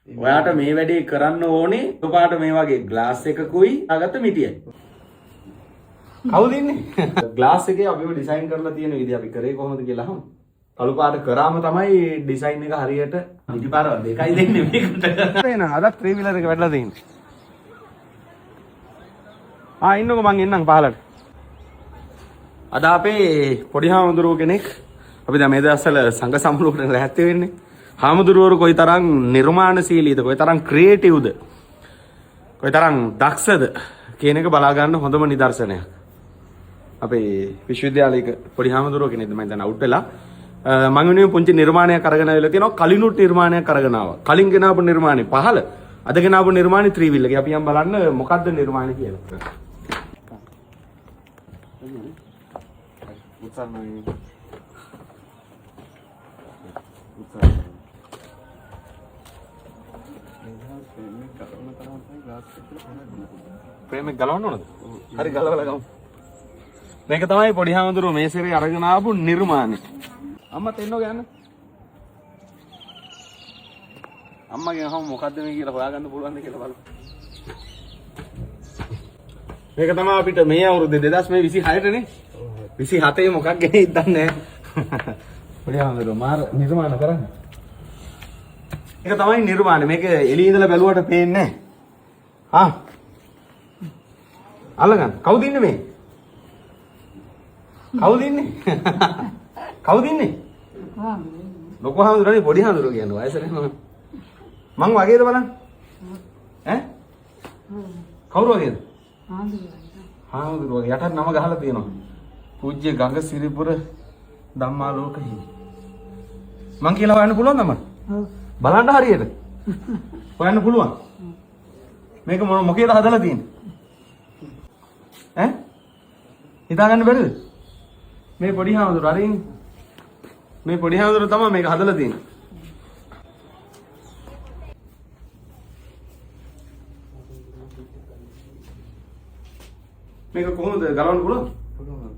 ඔයාට මේ වැඩේ කරන්න ඕනේ ඔපාට මේ වගේ ග්ලාස් එකකුයි අගත මිටියයි. කවුද ඉන්නේ? ග්ලාස් එකේ අපිව ඩිසයින් කරලා තියෙන විදිහ අපි කරේ කොහොමද කියලා අහමු. කළු පාට කරාම තමයි ඩිසයින් එක හරියට මිටි පාරවල් දෙකයි දෙන්නේ මේකට. එන අදත් 3 wheeler එක වැටලා තියෙන්නේ. ඉන්නකෝ මං එන්නම් පහලට. අද අපේ පොඩි හාමුදුරුවෝ කෙනෙක් අපි දැන් මේ දවස්වල සංඝ සම්මුලකට ලැහැත්ති වෙන්නේ. හාමුදුරුවෝ කොයිතරම් නිර්මාණශීලීද, කොයිතරම් ක්‍රියේටිව්ද, කොයිතරම් දක්ෂද කියන එක බලා ගන්න හොඳම නිදර්ශනයක්. අපේ විශ්වවිද්‍යාලයක පොඩි හාමුදුරුවෝ කෙනෙක්ද මම දැන් අවුට් වෙලා මම වෙනුවෙන් පුංචි නිර්මාණයක් අරගෙන ආවිලා තියෙනවා. කලිනුත් නිර්මාණයක් අරගෙන ආවා. කලින් ගෙනාවු නිර්මාණේ 15, අද ගෙනාවු නිර්මාණේ 3 wheel එකේ. අපි යම් බලන්න මොකද්ද නිර්මාණේ කියලා. ප්‍රේමෙක් ගලවන්න ඕනද? හරි ගලවලා ගමු. මේක තමයි පොඩි හාමුදුරුවෝ මේ සැරේ අරගෙන ආපු නිර්මාණය. අම්මත් එන්නෝ ගන්න. අම්මගෙන් අහමු මොකද්ද මේ කියලා හොයාගන්න පුළුවන්ද කියලා බලමු. මේක තමයි අපිට මේ අවුරුද්දේ 2026 නේ. 27 මොකක් ගෙනෙයිද දන්නේ නැහැ. පොඩි හාමුදුරුවෝ මාර නිර්මාණ කරන්නේ. ඒක තමයි නිර්මාණය. මේක එළිය ඉඳලා බැලුවට පේන්නේ නැහැ. අල්ලගන්න. කවුද ඉන්නේ මේ? කවුද ඉන්නේ? කවුද ඉන්නේ? ලොකු හාමුදුරුවනේ පොඩි හාමුදුරුවෝ කියන්නේ වයසට මං වගේද බලන්න. කවුරු වගේද? හාමුදුරුවෝ යටත් නම ගහලා තියෙනවා. පූජ්‍ය ගඟ සිරිපුර ධම්මාලෝක හිමි. මං කියලා හොයන්න පුළුවන්ද මම? බලන්න හරියට. හොයන්න පුළුවන්. මේක මොකේද හදලා තියෙන්නේ? හිතාගන්න බැරිද? මේ පොඩි හාමුදුරුවෝ අරින් මේ පොඩි හාමුදුරුවෝ තමයි මේක හදලා තියෙන්නේ. මේක කොහොමද ගලවන්න පුළුවන්? පුළුවන්.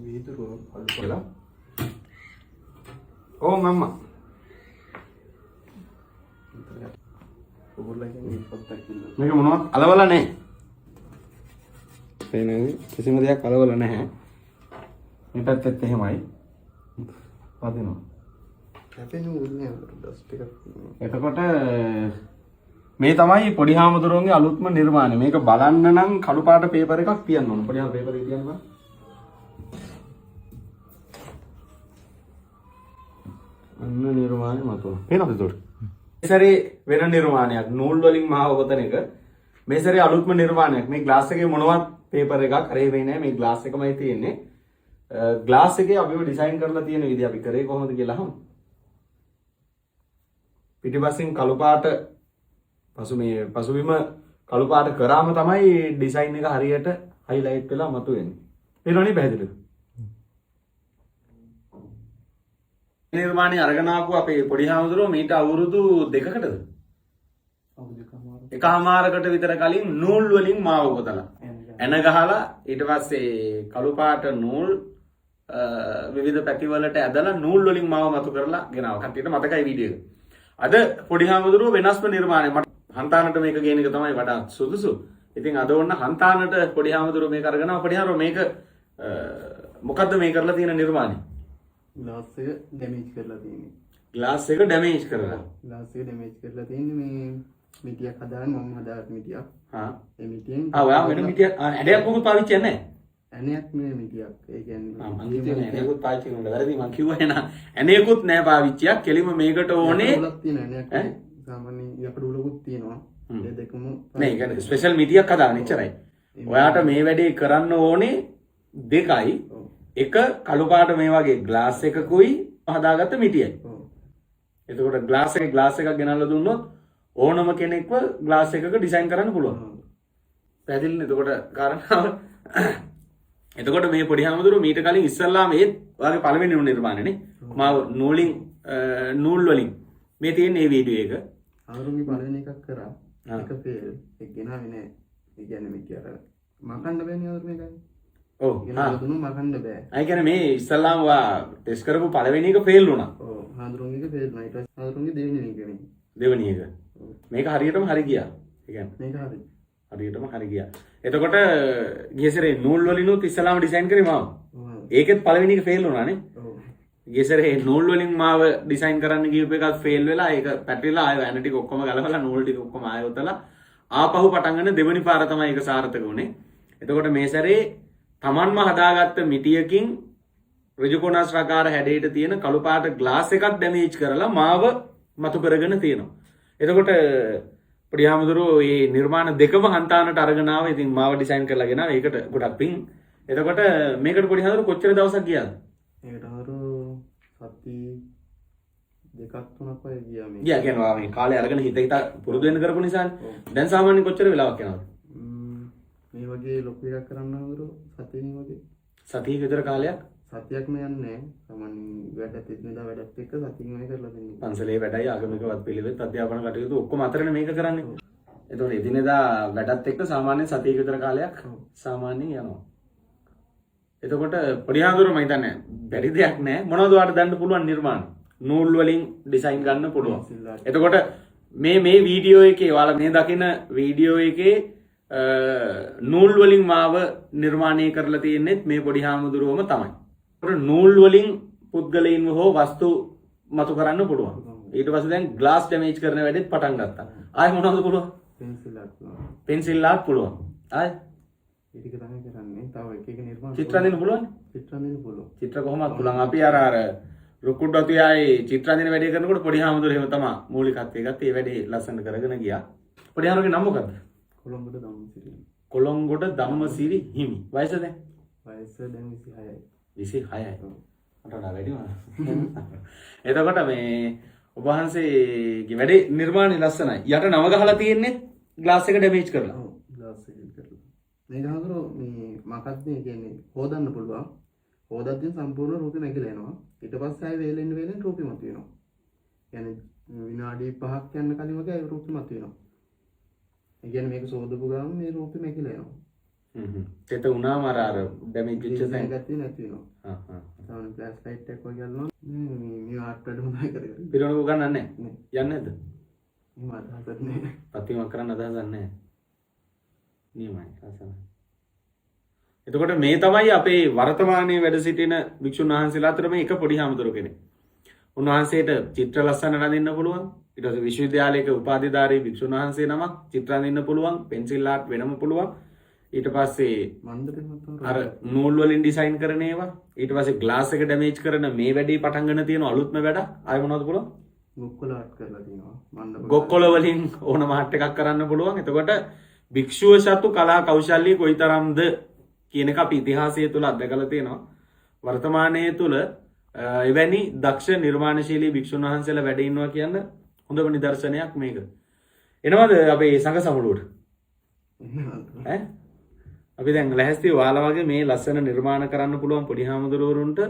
වීදුරුව අඩු කරලා. ඕම් අම්මා. මේක මොනවද අලවලා නැහැ. පේන්නේ කිසිම දෙයක් අලවලා නැහැ. මේ පැත්තෙත් එහෙමයි. වදිනවා. කැපෙන්නේ ඩස්ට් එකක්. එතකොට මේ තමයි පොඩි හාමුදුරුවන්ගේ අලුත්ම නිර්මාණය. මේක බලන්න නම් කළු පාට පේපර් එකක් තියන්න ඕන. පොඩි හාමුදුරුවෝ පේපර් එක තියන්න බෑ. අන්න නිර්මාණය මතුව. පේනවද ඒකට? මේ සැරේ වෙන නිර්මාණයක්. නූල් වලින් මාව ගොතන එක. මේ සැරේ අලුත්ම නිර්මාණයක්. මේ ග්ලාස් එකේ මොනවත් පේපර් එකක් කරේ වෙන්නේ නැහැ. මේ ග්ලාස් එකමයි තියෙන්නේ. ග්ලාස් එකේ අපිව ඩිසයින් කරලා තියෙන විදිහ අපි කරේ කොහොමද කියලා අහමු. පිටිපස්සෙන් කළු පාට පසුබිම කළු පාට කරාම තමයි ඩිසයින් එක හරියට හයිලයිට් වෙලා මතුවෙන්නේ. පේනවනේ පැහැදිලිද? නිර්මාණය අරගෙන ආපු අපේ පොඩි හාමුදුරුවෝ මීට අවුරුදු 2කටද? එකමාරකට විතර කලින් නූල් වලින් මාව ගොතලා එන ගහලා ඊට පස්සේ කළු පාට නූල් විවිධ පැති වලට ඇදලා නූල් වලින් මාව මතු කරලා ගෙනාවා. කට්ටියට මතකයි වීඩියෝ එක. අද පොඩි හාමුදුරුවෝ වෙනස්ම නිර්මාණයක්. මට හන්තානට මේක ගේන එක තමයි වඩා සුදුසු. ඉතින් අද ඔන්න හන්තානට පොඩි හාමුදුරුවෝ මේක අරගෙන ආවා. පොඩි හාමුදුරුවෝ මේක මොකද්ද මේ කරලා තියෙන නිර්මාණය? ග්ලාස් එක ඩැමේජ් කරලා තියෙන්නේ. ග්ලාස් එක ඩැමේජ් කරලා. ග්ලාස් එක ඩැමේජ් කරලා තියෙන්නේ මේ මිටියක් හදාගෙන මම හදාගත්ත මිටියක්. ඒ මිටියෙන් ඔයා වෙන මිටියක් ඇඩයක් මොකද පාවිච්චි කරන්නේ? ඇණයක් නේ මිටියක්. ඒ කියන්නේ මම හිතුවේ ඇණයකුත් පාවිච්චි කරනවද? වැරදි මං කිව්වා එන ඇණයකුත් නෑ පාවිච්චියක්. කෙලිම මේකට ඕනේ උලක් තියෙන ඇණයක්. සාමාන්‍ය යකඩ උලකුත් තියෙනවා. ඒ දෙකම නේ ඒක ස්පෙෂල් මිටියක් හදාගන්න ඉච්චරයි. ඔයාට මේ වැඩේ කරන්න ඕනේ දෙකයි. එක කළු පාට මේ වගේ ග්ලාස් එකකුයි හදාගත්ත මිටියයි. එතකොට ග්ලාස් එකක් ගෙනල්ලා දුන්නොත් ඕනම කෙනෙක්ව ග්ලාස් එකක ඩිසයින් කරන්න පුළුවන්. පැහැදිලිනේ? එතකොට කාරණාව එතකොට මේ පොඩි හාමුදුරුවෝ මීට කලින් ඉස්සල්ලාම ඒ වගේ පළවෙනි නිර්මාණයනේ මාව නූල් වලින් මේ තියෙන මේ වීඩියෝ එක ආරුගේ පළවෙනි එකක් කරා. එක ෆේල් එක ගෙනාවේ නෑ. ඒ කියන්නේ මිටිය අර මකන්න බෑනේ ආරුගේ මේකයි. ඔව් දුන්නු මකන්න බෑ. ඒ කියන්නේ මේ ඉස්සල්ලාම ටෙස්ට් කරපු පළවෙනි එක ෆේල් වුණා. ඔව් හාමුදුරුවෝ එක ෆේල් වුණා. ඊට පස්සේ හාමුදුරුවෝ දෙවෙනි එක නෙමෙයි. දෙවෙනි එක. මේක හරියටම හරි ගියා. ඒ කියන්නේ මේක හරි. හරියටම හරි ගියා. එතකොට ගියසරේ නූල් වලිනුත් ඉස්සලාම ඩිසයින් කරේ මාව. ඒකෙත් පළවෙනි එක ෆේල් වුණානේ. ඔව්. ගියසරේ නූල් වලින් මාව ඩිසයින් කරන්න ගියපු එකත් ෆේල් වෙලා ඒක පැටලිලා ආයෙ වැන ටික ඔක්කොම ගලවලා නූල් ටික ඔක්කොම ආයෙ උතලා ආපහු පටන් ගන්න දෙවෙනි පාර තමයි ඒක සාර්ථක වුණේ. එතකොට මේ සැරේ තමන්ම හදාගත්ත මිටියකින් ඍජුකෝණාශ්‍රාකාර හැඩයට තියෙන කළු පාට ග්ලාස් එකක් ඩැමේජ් කරලා මාව මතු කරගෙන තියෙනවා. එතකොට පොඩි හාමුදුරුවෝ මේ නිර්මාණ දෙකම හන්තානට අරගෙන ආවා. ඉතින් මාව ඩිසයින් කරලා ගෙනාවා. ඒකට ගොඩක් පිං. එතකොට මේකට පොඩි හාමුදුරුවෝ කොච්චර දවසක් ගියාද? ඒකට හරු සති දෙකක් තුනක් වගේ ගියා මේ. ගියා කියනවා මේ කාලේ අරගෙන හිත පුරුදු වෙන්න කරපු නිසානේ. දැන් සාමාන්‍යයෙන් කොච්චර වෙලාවක් යනවද? මේ වගේ ලොකු එකක් කරන්න හරු සතියකින් වගේ. සතියක විතර කාලයක්? සතියක්ම යන්නේ නැහැ. සාමාන්‍යයෙන් වැඩත් එදිනෙදා වැඩත් එක්ක සතියින් වෙන කරලා දෙන්නේ. පන්සලේ වැඩයි ආගමික වත් පිළිවෙත් අධ්‍යාපන කටයුතු ඔක්කොම අතරනේ මේක කරන්නේ. එතකොට එදිනෙදා වැඩත් එක්ක සාමාන්‍යයෙන් සතියක විතර කාලයක් සාමාන්‍යයෙන් යනවා. එතකොට පොඩි හාමුදුරුවෝ මම හිතන්නේ බැරි දෙයක් නෑ. මොනවද ඔයාලට දන්න පුළුවන් නිර්මාණ? නූල් වලින් ඩිසයින් ගන්න පුළුවන්. එතකොට මේ වීඩියෝ එකේ ඔයාලා මේ දකින වීඩියෝ එකේ නූල් වලින් මාව නිර්මාණය කරලා තියෙන්නේ මේ පොඩි හාමුදුරුවෝම තමයි. ඒතකොට නූල් වලින් පුද්ගලයින්ව හෝ වස්තු මතු කරන්න පුළුවන්. ඊට පස්සේ දැන් ග්ලාස් ඩැමේජ් කරන වැඩෙත් පටන් ගත්තා. ආයෙ මොනවද පුළුවන්? පෙන්සිල් ආර්ට් පුළුවන්. ආයෙ ඒ ටික තමයි කරන්නේ. තව එක එක නිර්මාණ චිත්‍ර අඳින්න පුළුවන්? චිත්‍ර අඳින්න පුළුවන්. චිත්‍ර කොහොමද පුළුවන්? අපි අර රුකුඩ් අතියයි චිත්‍ර අඳින වැඩේ කරනකොට පොඩි හාමුදුරුවෝ එහෙම තමයි මූලිකත්වයේ ගත්තේ. ඒ වැඩේ ලස්සන කරගෙන ගියා. පොඩි හාමුදුරුවෝගේ නම මොකද්ද? කොළඹට ධම්මසිරි. කොළඹට ධම්මසිරි හිමි. වයස දැන්? වයස දැන් 26යි. 26යි. මට වඩා වැඩි වුණා. එතකොට මේ ඔබ වහන්සේගේ වැඩේ නිර්මාණය ලස්සනයි. යට නව ගහලා තියෙන්නේ ග්ලාස් එක ඩැමේජ් කරලා. ඔව් ග්ලාස් එක කරලා. මේක හඳුරෝ මේ මොකක්ද මේ කියන්නේ හොදන්න පුළුවන්. හොදද්දී සම්පූර්ණ රූපෙ නැగిලා එනවා. ඊට පස්සේ ආයෙ වේලෙන් රූපෙ මත වෙනවා. يعني විනාඩි 5ක් යන කලින් වගේ රූපෙ මත වෙනවා. ඒ කියන්නේ මේක සෝදපු ගමන් මේ රූපෙ නැగిලා එනවා. තෙත උනාම අර ඩැමේජ් වෙච්ච තැන ගැත්තේ නැති වෙනවා. තමයි ෆ්ලෑෂ් ලයිට් එකක් වගේ ගන්නවා. මේ ආර්ට් වැඩ හොඳයි කරගෙන. පිරවණු ගන්නන්නේ නැහැ. යන්නේ නැද්ද? මම අදහස් නැහැ. පතිමක් කරන්න අදහසක් නැහැ. නියමයි ලස්සනයි. එතකොට මේ තමයි අපේ වර්තමානයේ වැඩ සිටින භික්ෂුන් වහන්සේලා අතර මේ එක පොඩි හාමුදුරුවෝ කෙනෙක්. උන්වහන්සේට චිත්‍ර ලස්සන නදින්න පුළුවන්. ඊට පස්සේ විශ්වවිද්‍යාලයක උපාධිධාරී භික්ෂුන් වහන්සේ නමක් චිත්‍ර අඳින්න පුළුවන්. පෙන්සිල් ආර්ට් වෙනම පුළුවන්. ඊට පස්සේ අර නූල් වලින් ඩිසයින් කරන ඒවා. ඊට පස්සේ ග්ලාස් එක ඩැමේජ් කරන මේ වැඩේ පටන් ගන්න තියෙන අලුත්ම වැඩ. ආයෙ මොනවද පුළුවන්? ගොක්කොල ආර්ට් කරලා තියෙනවා. මණ්ඩප ගොක්කොල වලින් ඕනම ආර්ට් එකක් කරන්න පුළුවන්. එතකොට භික්ෂුව සතු කලා කෞශල්‍ය කොයිතරම්ද කියන එක අපි ඉතිහාසය තුල අත්දැකලා තියෙනවා. වර්තමානයේ තුල එවැනි දක්ෂ නිර්මාණශීලී භික්ෂුන් වහන්සේලා වැඩ ඉන්නවා කියන හොඳම නිදර්ශනයක් මේක. එනවද අපේ සංඝ සමුළුවට? ඈ අපි දැන් ලැහැස්ති ඔයාලා වගේ මේ ලස්සන නිර්මාණ කරන්න පුළුවන් පොඩි හාමුදුරුවරුන්ට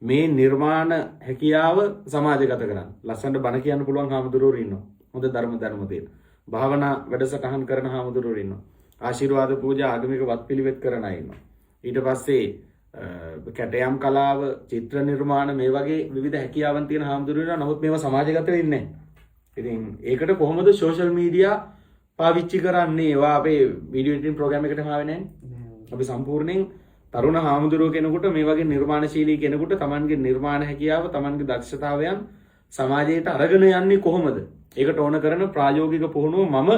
මේ නිර්මාණ හැකියාව සමාජගත කරන්න. ලස්සනට බණ කියන්න පුළුවන් හාමුදුරුවරු ඉන්නවා. හොඳ ධර්ම තියෙන. භාවනා වැඩසටහන් කරන හාමුදුරුවරු ඉන්නවා. ආශිර්වාද පූජා ආගමික වත්පිළිවෙත් කරන අය ඉන්නවා. ඊට පස්සේ කැටයම් කලාව, චිත්‍ර නිර්මාණ මේ වගේ විවිධ හැකියාවන් තියෙන හාමුදුරුවෝ ඉන්නවා. නමුත් මේවා සමාජගත වෙන්නේ නැහැ. ඉතින් ඒකට කොහොමද සෝෂල් මීඩියා පාවිච්චි කරන්නේ? ඒවා අපේ වීඩියෝ එඩිටින් ප්‍රෝග්‍රෑම් එකටම ආවේ නැහැ. අපි සම්පූර්ණයෙන් තරුණ හාමුදුරුවෝ කෙනෙකුට මේ වගේ නිර්මාණශීලී කෙනෙකුට Tamanගේ නිර්මාණ හැකියාව, Tamanගේ දක්ෂතාවයන් සමාජයට අරගෙන යන්නේ කොහොමද? ඒකට ඕන කරන ප්‍රායෝගික පුහුණුව මම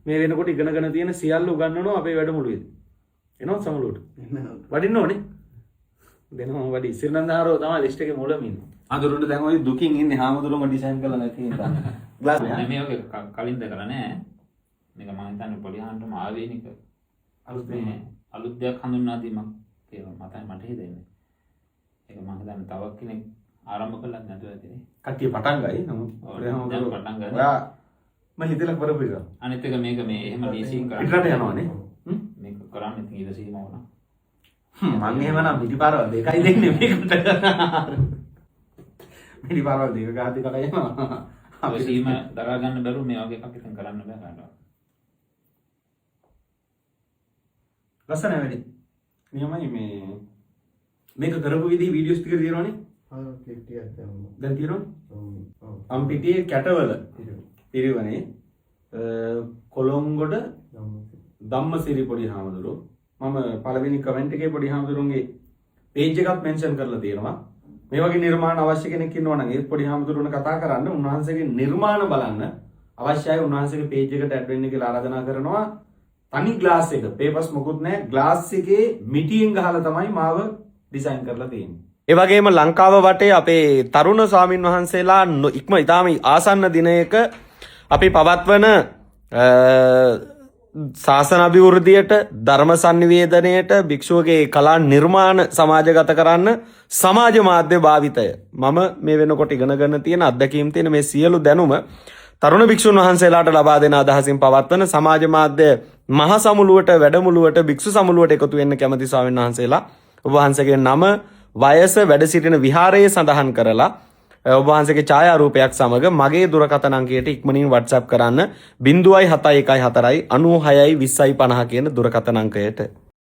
මේ වෙනකොට ඉගෙනගෙන තියෙන සියල්ල උගන්වනවා අපේ වැඩමුළුවේදී. එනවා සමුළුවට. වඩින්න ඕනේ. දෙනවා වැඩි. සිරනන්දාරෝ තමයි ලිස්ට් එකේ මුලම ඉන්නේ. හාමුදුරුවෝ දැන් ওই දුකින් ඉන්නේ හාමුදුරුවෝම ඩිසයින් කරලා නැති නිසා. ග්ලාස් මේ ඔගේ කලින්ද කරලා නැහැ. මේක මම හිතන්නේ පොඩි හාන්ටම ආවේනික අලුත් දෙයක් හඳුන්වා දීමක් කියලා මට හිතෙන්නේ. ඒක මම හිතන්නේ තව කෙනෙක් ආරම්භ කළා නැතුව ඇතිනේ. කට්ටිය පටන් ගයි. නමුත් දැන් පටන් ගන්න. ඔයා මම හිතලා කරපු එක. අනිත් එක මේක මේ එහෙම ලීසින් කරන්න. පිටරට යනවානේ. මේක කරන්න ඉතින් ඊට සීම වුණා. මම එහෙමනම් පිටිපාරවල් දෙකයි දෙන්නේ මේකට. පිටිපාරවල් දෙක ගහද්දි කඩ යනවා. අපි සීම දරා ගන්න බැරුව මේ වගේ එකක් ඉතින් කරන්න බෑ කාටවත්. ලස්සන වැඩි. නියමයි මේ මේක කරපු විදිහ වීඩියෝස් ටික තියෙනවනේ. ටිකක් දැන් තියෙනවනේ. අම්පිටියේ කැටවල ඉරිවනේ කොළොංගොඩ ධම්මසිරි පොඩි හාමුදුරුවෝ. මම පළවෙනි කමෙන්ට් එකේ පොඩි හාමුදුරුවන්ගේ page එකත් mention කරලා තියෙනවා. මේ වගේ නිර්මාණ අවශ්‍ය කෙනෙක් ඉන්නවා නම් ඒ පොඩි හාමුදුරුවන කතා කරන්න, උන්වහන්සේගේ නිර්මාණ බලන්න අවශ්‍යයි. උන්වහන්සේගේ page එකට add වෙන්න කියලා ආරාධනා කරනවා. තනි glass එක, papers මොකුත් නැහැ. glass එකේ මිටියෙන් ගහලා තමයි මාව design කරලා තියෙන්නේ. ඒ වගේම ලංකාව වටේ අපේ තරුණ ස්වාමින් වහන්සේලා ඉක්ම ඉතාම ආසන්න දිනයක අපි පවත්වන ශාසන අභිවෘද්ධියට, ධර්ම සංනිවේදනයට, භික්ෂුවගේ කලා නිර්මාණ සමාජගත කරන්න සමාජ මාධ්‍ය භාවිතය මම මේ වෙනකොට ඉගෙනගෙන තියෙන අත්දැකීම් තියෙන මේ සියලු දැනුම තරුණ භික්ෂුන් වහන්සේලාට ලබා දෙන අදහසින් පවත්වන සමාජ මාධ්‍ය මහ සමුළුවට, වැඩමුළුවට, භික්ෂු සමුළුවට එකතු වෙන්න කැමති ස්වාමීන් වහන්සේලා ඔබ වහන්සේගේ නම, වයස, වැඩ සිටින විහාරයේ සඳහන් කරලා ඔබ වහන්සේගේ ඡායාරූපයක් සමග මගේ දුරකථන අංකයට ඉක්මනින් WhatsApp කරන්න 0714 96 20 50 කියන දුරකථන අංකයට.